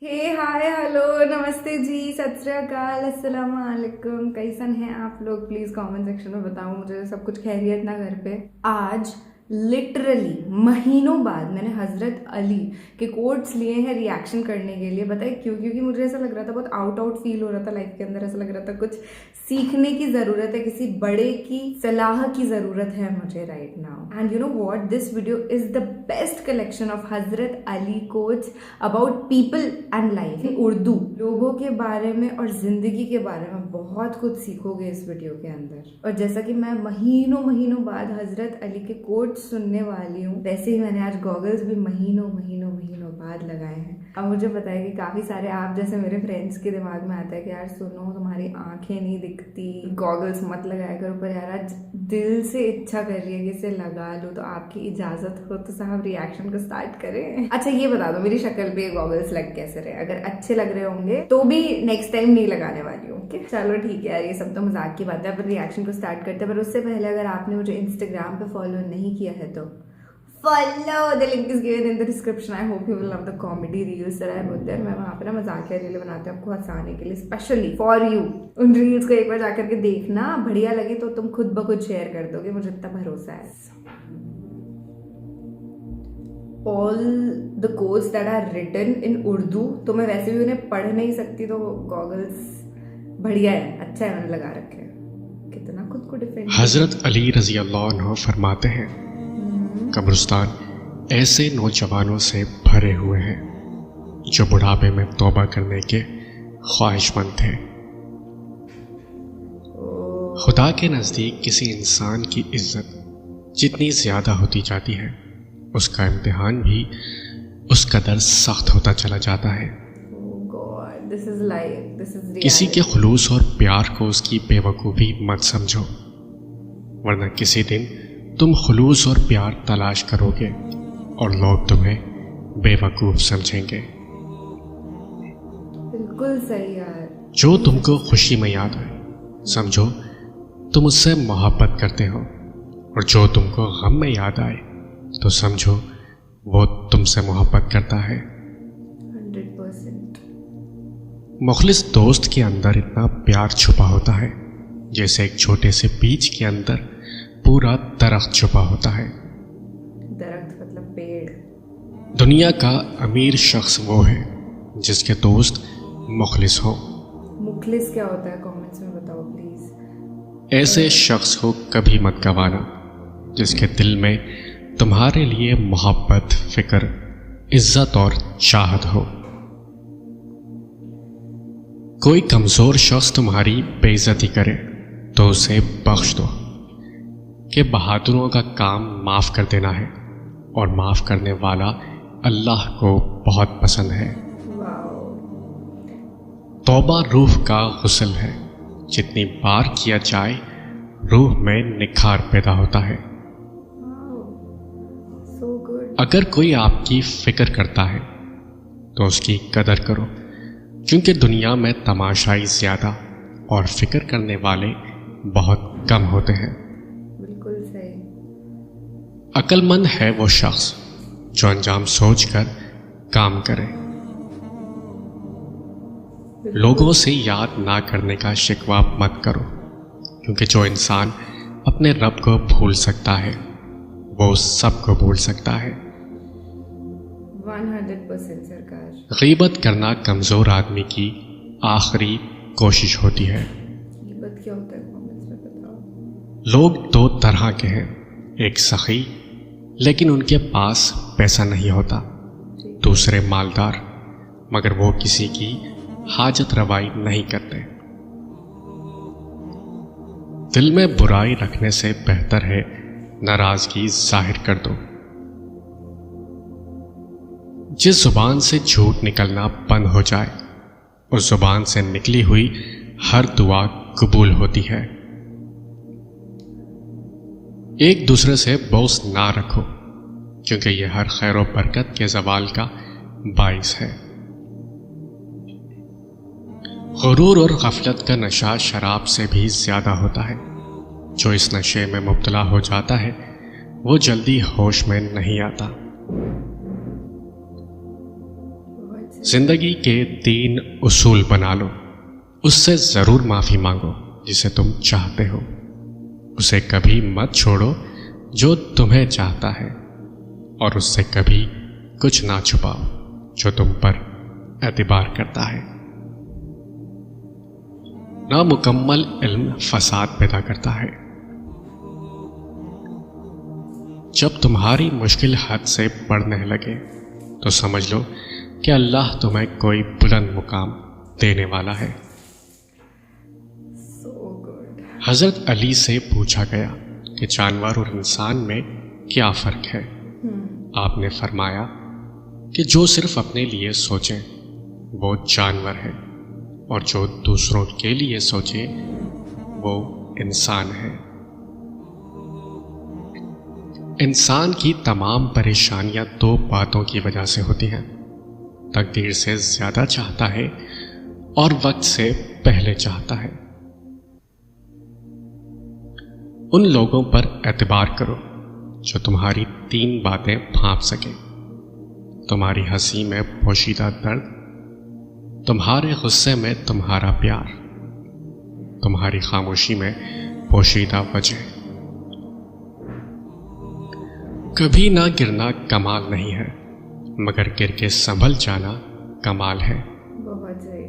हे hi hello नमस्ते जी, सत श्री अकाल, अस्सलाम वालेकुम। कैसन हैं आप लोग? प्लीज़ कमेंट सेक्शन में बताओ मुझे। सब कुछ खैरियत ना घर पे? आज लिटरली महीनों बाद मैंने हज़रत अली के कोट्स लिए हैं रिएक्शन करने के लिए। बताइए क्यों? क्योंकि मुझे ऐसा लग रहा था, बहुत आउट फील हो रहा था लाइफ के अंदर। ऐसा लग रहा था कुछ सीखने की ज़रूरत है, किसी बड़े की सलाह की ज़रूरत है मुझे right now. And you know what, this video is the best collection of Hazrat Ali quotes about people and life in Urdu. लोगों के बारे में और जिंदगी के बारे में बहुत कुछ सीखोगे इस वीडियो के अंदर। और जैसा कि मैं महीनों महीनों बाद हजरत अली के कोट्स सुनने वाली हूँ, वैसे ही मैंने आज गॉगल्स भी महीनों महीनों महीनों बाद लगाए हैं। अब मुझे पता है कि काफी सारे आप जैसे मेरे फ्रेंड्स के दिमाग में आता है कि यार सुनो, तुम्हारी आंखें नहीं दिखती, गॉगल्स मत लगाया करो। पर यार आज दिल से इच्छा कर रही है कि इसे लगा लूं, तो आपकी इजाजत हो तो साहब रिएक्शन को स्टार्ट करें। अच्छा ये बता दो, मेरी शक्ल पे गॉगल्स लग कैसे रहे? अगर अच्छे लग रहे होंगे तो भी नेक्स्ट टाइम नहीं लगाने वाली हूँ। चलो ठीक है यार, ये सब तो मजाक की बात है। अपन रिएक्शन को स्टार्ट करते हैं, पर उससे पहले अगर आपने मुझे इंस्टाग्राम पे फॉलो नहीं किया है तो follow, the link is given in the description. I hope you will love the comedy reels that I put there. मैं वहाँ पे ना मजाकिया रीलें बनाती हूँ आपको हंसाने के लिए, स्पेशली फॉर यू। उन रील्स को एक बार जाकर के देखना, बढ़िया लगे तो तुम खुद ब खुद शेयर कर दोगे, मुझे इतना भरोसा है। All the quotes that are written in Urdu, तो मैं वैसे भी उन्हें पढ़ नहीं सकती, तो गॉगल्स बढ़िया है, अच्छा है, मैंने लगा रखे हैं। कितना खुद को डिफेंड। हजरत अली रजी अल्लाह अन्हु फरमाते हैं, कब्रिस्तान ऐसे नौजवानों से भरे हुए हैं जो बुढ़ापे में तौबा करने के ख्वाहिशमंद थे। खुदा के नज़दीक किसी इंसान की इज्जत जितनी ज़्यादा होती जाती है, उसका इम्तिहान भी उस कदर सख्त होता चला जाता है। किसी के खुलूस और प्यार को उसकी बेवकूफ़ी मत समझो, वरना किसी दिन तुम खुलूस और प्यार तलाश करोगे और लोग तुम्हें बेवकूफ़ समझेंगे। बिल्कुल सही यार। जो तुमको खुशी में याद आए समझो तुम उससे मोहब्बत करते हो, और जो तुमको गम में याद आए तो समझो वो तुमसे मोहब्बत करता है। 100%। मुखलिस दोस्त के अंदर इतना प्यार छुपा होता है जैसे एक छोटे से बीज के अंदर पूरा दरख्त छुपा होता है। दरख्त मतलब पेड़। दुनिया का अमीर शख्स वो है जिसके दोस्त मुखलिस हो। मुखलिस क्या होता है? कमेंट्स में बताओ प्लीज। ऐसे शख्स को कभी मत गवाना जिसके दिल में तुम्हारे लिए मोहब्बत, फिक्र, इज्जत और चाहत हो। कोई कमजोर शख्स तुम्हारी बेइज्जती करे तो उसे बख्श दो, कि बहादुरों का काम माफ़ कर देना है, और माफ़ करने वाला अल्लाह को बहुत पसंद है। तौबा रूह का गुस्ल है, जितनी बार किया जाए रूह में निखार पैदा होता है। अगर कोई आपकी फिक्र करता है तो उसकी कदर करो, क्योंकि दुनिया में तमाशाई ज़्यादा और फिक्र करने वाले बहुत कम होते हैं। अक्लमंद है वो शख्स जो अंजाम सोचकर काम करे। लोगों से याद ना करने का शिकवा मत करो, क्योंकि जो इंसान अपने रब को भूल सकता है वो सबको भूल सकता है। 100% सरकार। गीबत करना कमजोर आदमी की आखिरी कोशिश होती है। गीबत क्या होता है? कमेंट्स में बताओ। लोग दो तरह के हैं, एक सखी लेकिन उनके पास पैसा नहीं होता, दूसरे मालदार मगर वो किसी की हाजत रवाई नहीं करते। दिल में बुराई रखने से बेहतर है नाराजगी जाहिर कर दो। जिस जुबान से झूठ निकलना बंद हो जाए, उस जुबान से निकली हुई हर दुआ कबूल होती है। एक दूसरे से बोझ ना रखो, क्योंकि यह हर खैर और बरकत के ज़वाल का बाइस है। गुरूर और गफलत का नशा शराब से भी ज़्यादा होता है। जो इस नशे में मुब्तला हो जाता है वो जल्दी होश में नहीं आता। जिंदगी के 3 उसूल बना लो। उससे ज़रूर माफ़ी मांगो जिसे तुम चाहते हो। उसे कभी मत छोड़ो जो तुम्हें चाहता है, और उससे कभी कुछ ना छुपाओ जो तुम पर एतबार करता है। नामुकम्मल इल्म फसाद पैदा करता है। जब तुम्हारी मुश्किल हद से बढ़ने लगे तो समझ लो कि अल्लाह तुम्हें कोई बुलंद मुकाम देने वाला है। हजरत अली से पूछा गया कि जानवर और इंसान में क्या फ़र्क है। आपने फरमाया कि जो सिर्फ अपने लिए सोचे वो जानवर है, और जो दूसरों के लिए सोचे वो इंसान है। इंसान की तमाम परेशानियां 2 बातों की वजह से होती हैं। तकदीर से ज़्यादा चाहता है और वक्त से पहले चाहता है। उन लोगों पर एतबार करो जो तुम्हारी 3 बातें भांप सके। तुम्हारी हंसी में पोशीदा दर्द, तुम्हारे गुस्से में तुम्हारा प्यार, तुम्हारी खामोशी में पोशीदा वजह। कभी ना गिरना कमाल नहीं है, मगर गिर के संभल जाना कमाल है। बहुत सही।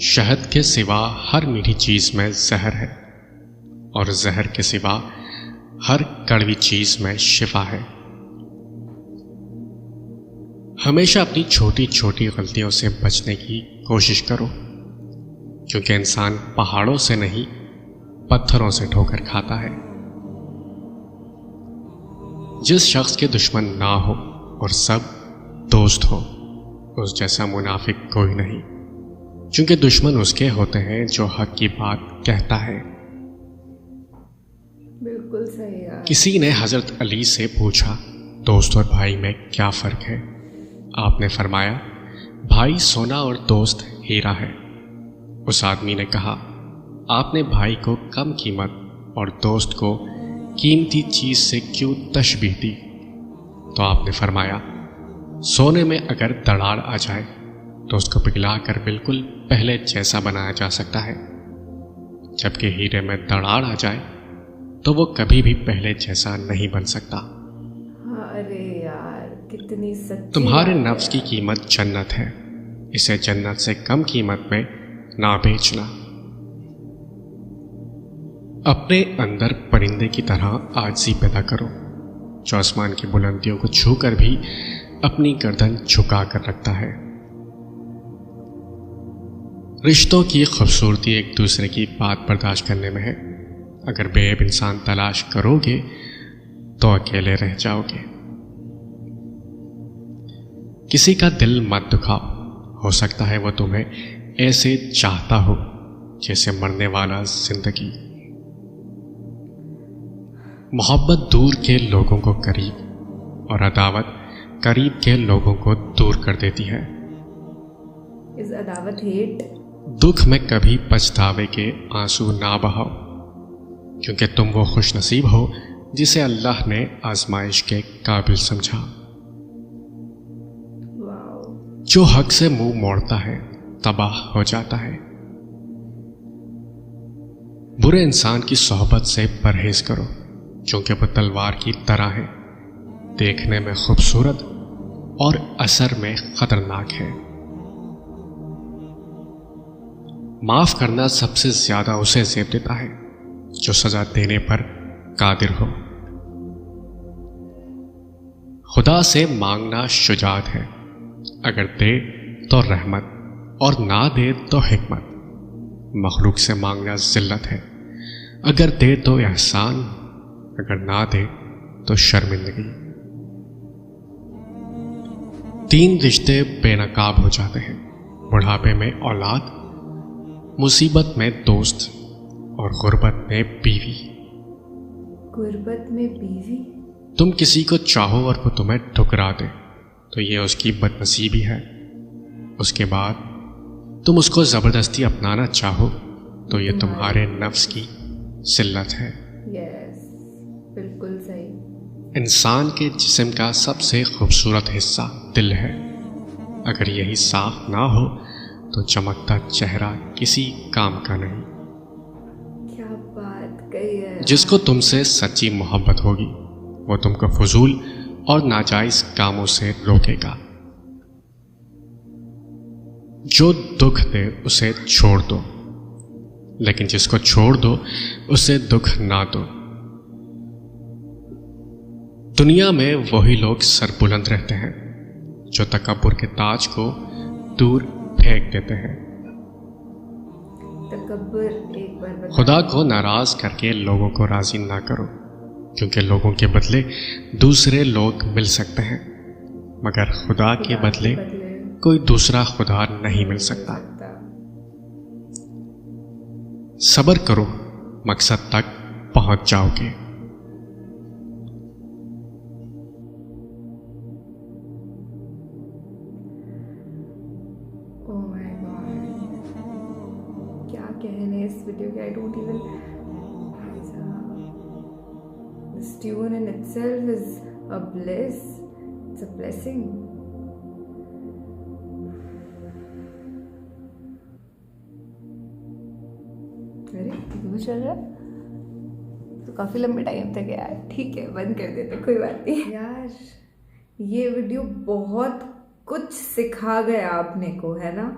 शहद के सिवा हर मीठी चीज में जहर है, और जहर के सिवा हर कड़वी चीज में शिफा है। हमेशा अपनी छोटी छोटी गलतियों से बचने की कोशिश करो, क्योंकि इंसान पहाड़ों से नहीं पत्थरों से ठोकर खाता है। जिस शख्स के दुश्मन ना हो और सब दोस्त हो, उस जैसा मुनाफिक कोई नहीं, क्योंकि दुश्मन उसके होते हैं जो हक की बात कहता है। बिल्कुल सही यार। किसी ने हजरत अली से पूछा, दोस्त और भाई में क्या फ़र्क है। आपने फरमाया, भाई सोना और दोस्त हीरा है। उस आदमी ने कहा, आपने भाई को कम कीमत और दोस्त को कीमती चीज से क्यों तशबीह दी। तो आपने फरमाया, सोने में अगर दरार आ जाए तो उसको पिघलाकर बिल्कुल पहले जैसा बनाया जा सकता है, जबकि हीरे में दरार आ जाए तो वो कभी भी पहले जैसा नहीं बन सकता। अरे यार कितनी सच्ची। तुम्हारे नफ्स की कीमत जन्नत है, इसे जन्नत से कम कीमत में ना बेचना। अपने अंदर परिंदे की तरह आजिज़ी पैदा करो, जो आसमान की बुलंदियों को छूकर भी अपनी गर्दन झुका कर रखता है। रिश्तों की खूबसूरती एक दूसरे की बात बर्दाश्त करने में है। अगर बेब इंसान तलाश करोगे तो अकेले रह जाओगे। किसी का दिल मत दुखाओ, हो सकता है वो तुम्हें ऐसे चाहता हो जैसे मरने वाला जिंदगी। मोहब्बत दूर के लोगों को करीब और अदावत करीब के लोगों को दूर कर देती है। इस अदावत हेट। दुख में कभी पछतावे के आंसू ना बहाओ, क्योंकि तुम वो खुशनसीब हो जिसे अल्लाह ने आजमाइश के काबिल समझा। जो हक से मुंह मोड़ता है तबाह हो जाता है। बुरे इंसान की सोहबत से परहेज करो, क्योंकि वो तलवार की तरह है, देखने में खूबसूरत और असर में खतरनाक है। माफ करना सबसे ज्यादा उसे ज़ेब देता है जो सजा देने पर कादिर हो। खुदा से मांगना शुजात है, अगर दे तो रहमत और ना दे तो हिकमत। मखलूक से मांगना जिल्लत है, अगर दे तो एहसान, अगर ना दे तो शर्मिंदगी। 3 रिश्ते बेनकाब हो जाते हैं, बुढ़ापे में औलाद, मुसीबत में दोस्त और गुर्बत में बीवी। गुर्बत में बीवी? तुम किसी को चाहो और वो तुम्हें ठुकरा दे तो ये उसकी बदनसीबी है। उसके बाद तुम उसको ज़बरदस्ती अपनाना चाहो तो ये तुम्हारे नफ्स की जिल्लत है। यस, बिल्कुल सही। इंसान के जिस्म का सबसे खूबसूरत हिस्सा दिल है, अगर यही साफ ना हो तो चमकता चेहरा किसी काम का नहीं। क्या बात कही है। जिसको तुमसे सच्ची मोहब्बत होगी वो तुमको फजूल और नाजायज कामों से रोकेगा। जो दुख दे उसे छोड़ दो, लेकिन जिसको छोड़ दो उसे दुख ना दो। दुनिया में वही लोग सरबुलंद रहते हैं जो तकब्बुर के ताज को दूर फेंक देते हैं। तकब्बुर एक बार बता। खुदा को नाराज करके लोगों को राजी ना करो, क्योंकि लोगों के बदले दूसरे लोग मिल सकते हैं, मगर खुदा के बदले कोई दूसरा खुदा नहीं मिल सकता। सब्र करो, मकसद तक पहुंच जाओगे। ओह माय गॉड, क्या कहने इस वीडियो के। I don't even, this tune in itself is a bliss, it's a blessing. अरे क्यों चल रहा है? तो काफ़ी लंबे टाइम तक यार, ठीक है बंद कर देते, कोई बात नहीं यार। ये वीडियो बहुत कुछ सिखा गया आपने को, है ना।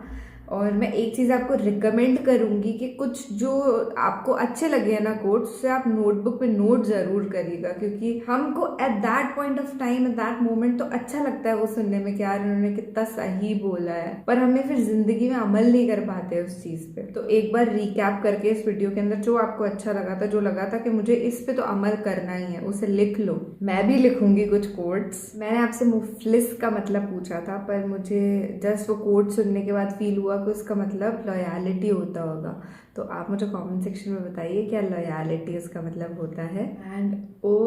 और मैं एक चीज़ आपको रिकमेंड करूँगी कि कुछ जो आपको अच्छे लगे हैं ना कोट्स, उससे आप नोटबुक पे नोट ज़रूर करिएगा, क्योंकि हमको at that point of time, at that moment तो अच्छा लगता है वो सुनने में कि यार उन्होंने कितना सही बोला है, पर हमें फिर ज़िंदगी में अमल नहीं कर पाते उस चीज़ पे। तो एक बार रिकैप करके इस वीडियो के अंदर जो आपको अच्छा लगा था, जो लगा था कि मुझे इस पे तो अमल करना ही है, उसे लिख लो। मैं भी लिखूंगी कुछ कोट्स। मैंने आपसे मुफलिस का मतलब पूछा था, पर मुझे जस्ट वो कोट सुनने के बाद फील हुआ कि उसका मतलब लॉयलिटी होता होगा। तो आप मुझे कमेंट सेक्शन में बताइए क्या लॉयलिटी उसका मतलब होता है। And oh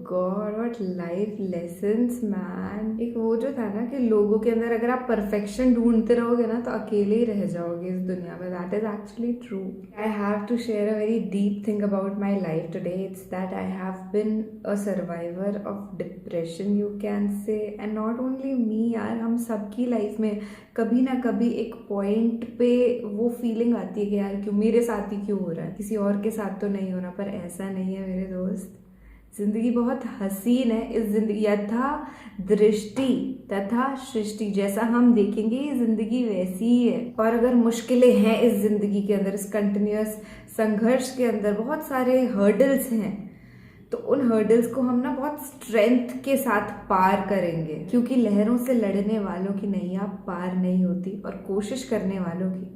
God what life lessons man. एक वो जो था ना कि लोगों के अंदर अगर आप परफेक्शन ढूंढते रहोगे ना तो अकेले ही रह जाओगे इस दुनिया में। That is actually true. I have to share a very deep thing about my life today. It's that I have been a survivor of depression, you can say. And not only me यार, हम सबकी life में कभी ना कभी एक point पे वो फीलिंग आती है कि यार क्यों मेरे साथ ही क्यों हो रहा है, किसी और के साथ तो नहीं हो रहा। पर ऐसा नहीं है मेरे दोस्त, जिंदगी बहुत हसीन है। इस जिंदगी यथा दृष्टि तथा सृष्टि, जैसा हम देखेंगे ये जिंदगी वैसी ही है। और अगर मुश्किलें हैं इस जिंदगी के अंदर, इस कंटिन्यूअस संघर्ष के अंदर बहुत सारे हर्डल्स हैं, तो उन हर्डल्स को हम ना बहुत स्ट्रेंथ के साथ पार करेंगे, क्योंकि लहरों से लड़ने वालों की नैया पार नहीं होती और कोशिश करने वालों की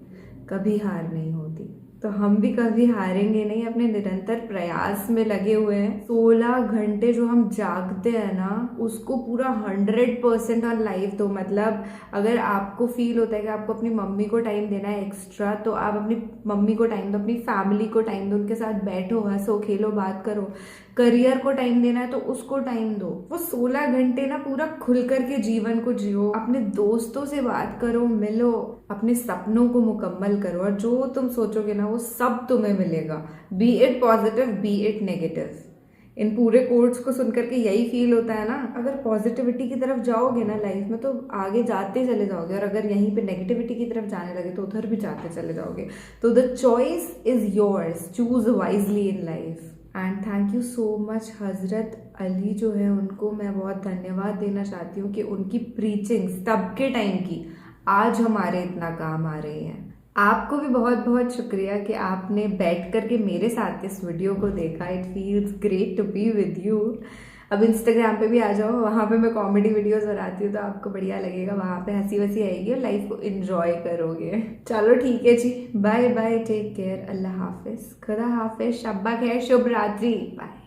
कभी हार नहीं होती। तो हम भी कभी हारेंगे नहीं, अपने निरंतर प्रयास में लगे हुए हैं। 16 घंटे जो हम जागते हैं ना, उसको पूरा 100% ऑन लाइफ दो। मतलब अगर आपको फील होता है कि आपको अपनी मम्मी को टाइम देना है एक्स्ट्रा, तो आप अपनी मम्मी को टाइम दो, अपनी फैमिली को टाइम दो, उनके साथ बैठो, हंसो, खेलो, बात करो। करियर को टाइम देना है तो उसको टाइम दो। वो 16 घंटे ना पूरा खुल करके जीवन को जियो, अपने दोस्तों से बात करो, मिलो, अपने सपनों को मुकम्मल करो, और जो तुम सोचोगे ना वो सब तुम्हें मिलेगा। Be it positive, be it negative. इन पूरे कोट्स को सुनकर के यही फील होता है ना, अगर पॉजिटिविटी की तरफ जाओगे ना लाइफ में तो आगे जाते चले जाओगे, और अगर यहीं पे नेगेटिविटी की तरफ जाने लगे तो उधर भी जाते चले जाओगे। तो the choice is yours, choose wisely in life. And thank you so much हजरत अली जो है, उनको मैं बहुत धन्यवाद देना चाहती हूँ कि उनकी प्रीचिंग तब के टाइम की आज हमारे इतना काम आ रही है। आपको भी बहुत बहुत शुक्रिया कि आपने बैठ करके मेरे साथ इस वीडियो को देखा। It feels great to be with you. अब इंस्टाग्राम पे भी आ जाओ, वहाँ पे मैं कॉमेडी वीडियोस बनाती हूँ तो आपको बढ़िया लगेगा, वहाँ पे हंसी वसी आएगी और लाइफ को एंजॉय करोगे। चलो ठीक है जी, बाय बाय, टेक केयर, अल्लाह हाफिज, खुदा हाफिज, शब्बा खैर, शुभ रात्रि, बाय।